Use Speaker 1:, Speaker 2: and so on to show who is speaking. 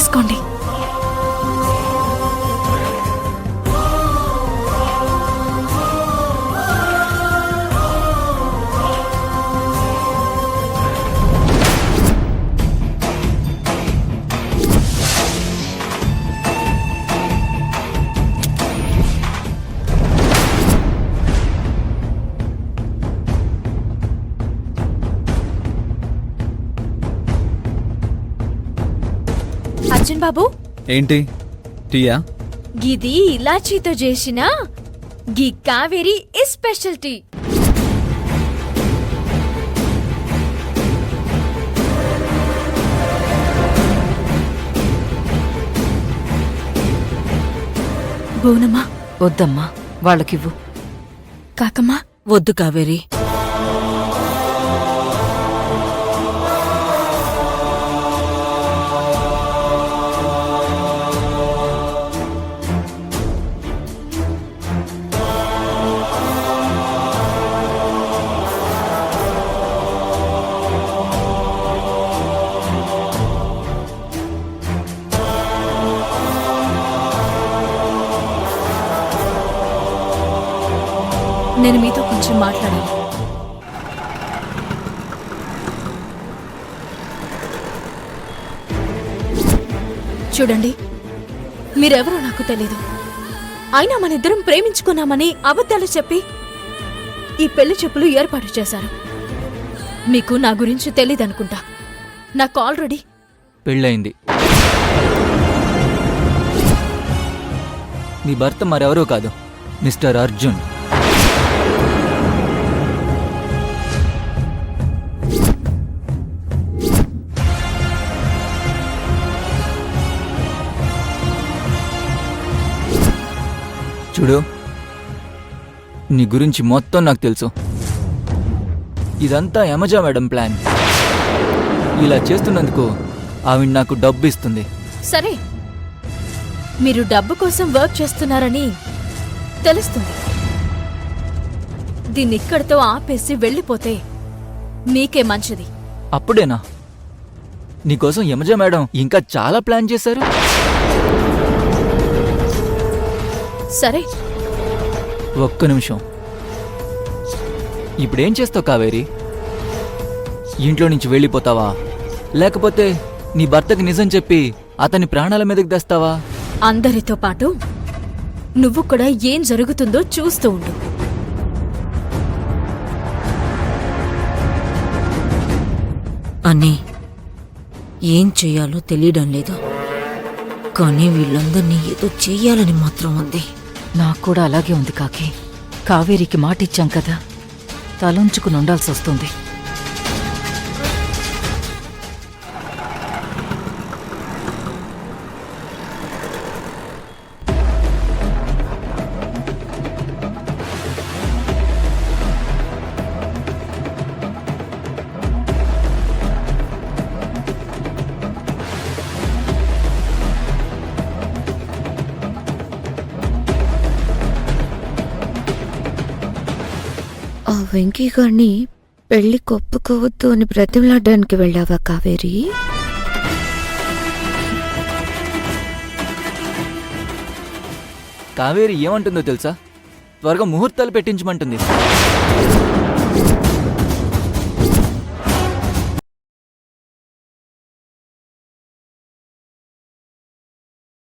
Speaker 1: తీసుకోండి. అర్జున్ బాబు,
Speaker 2: ఏంటి టీయా?
Speaker 1: గిది ఇలాచీతో చేసిన గీ కావేరి స్పెషల్ టీ. బోనమ్మా.
Speaker 3: వద్దమ్మా, వాళ్ళకివ్వు.
Speaker 1: కాకమ్మా.
Speaker 3: వద్దు కావేరి.
Speaker 1: నేను మీతో కొంచెం మాట్లాడాలి. చూడండి, మీరెవరో నాకు తెలీదు. అయినా మనిద్దరం ప్రేమించుకున్నామని అబద్ధాలు చెప్పి ఈ పెళ్లి చూపులు ఏర్పాటు చేశారు. మీకు నా గురించి తెలీదనుకుంటా. నాకు ఆల్రెడీ
Speaker 4: పెళ్ళయింది. నీ భర్త మరెవరూ కాదు, మిస్టర్ అర్జున్. చూడు, నీ గురించి మొత్తం నాకు తెలుసు. ఇదంతా యమజా మేడం ప్లాన్. ఇలా చేస్తున్నందుకు ఆవిడ నాకు డబ్బు ఇస్తుంది.
Speaker 1: సరే, మీరు డబ్బు కోసం వర్క్ చేస్తున్నారని తెలుస్తుంది. దీన్నిక్కడితో ఆపేసి వెళ్ళిపోతే మీకే మంచిది.
Speaker 4: అప్పుడేనా? నీకోసం యమజా మేడం ఇంకా చాలా ప్లాన్ చేశారు.
Speaker 1: సరే,
Speaker 4: ఒక్క నిమిషం. ఇప్పుడేం చేస్తావు కావేరి? ఇంట్లో నుంచి వెళ్ళిపోతావా, లేకపోతే నీ భర్తకి నిజం చెప్పి అతని ప్రాణాల మీదకి తెస్తావా?
Speaker 1: అందరితో పాటు నువ్వు కూడా ఏం జరుగుతుందో చూస్తూ ఉండు.
Speaker 3: అన్నీ ఏం చెయ్యాలో తెలియడం లేదు, కానీ వీళ్ళందర్నీ ఏదో చెయ్యాలని మాత్రం ఉంది. నాకు కూడా అలాగే ఉంది కాకి. కావేరికి మాటిచ్చాం కదా, తలంచుకుని ఉండాల్సి వస్తుంది.
Speaker 5: ఆ వెంకీ గారిని పెళ్లి కొప్పుకోవద్దు అని బ్రతిమలాడడానికి వెళ్ళావా కావేరి?
Speaker 4: కావేరి ఏమంటుందో తెలుసా? త్వరగా ముహూర్తాలు పెట్టించమంటుంది.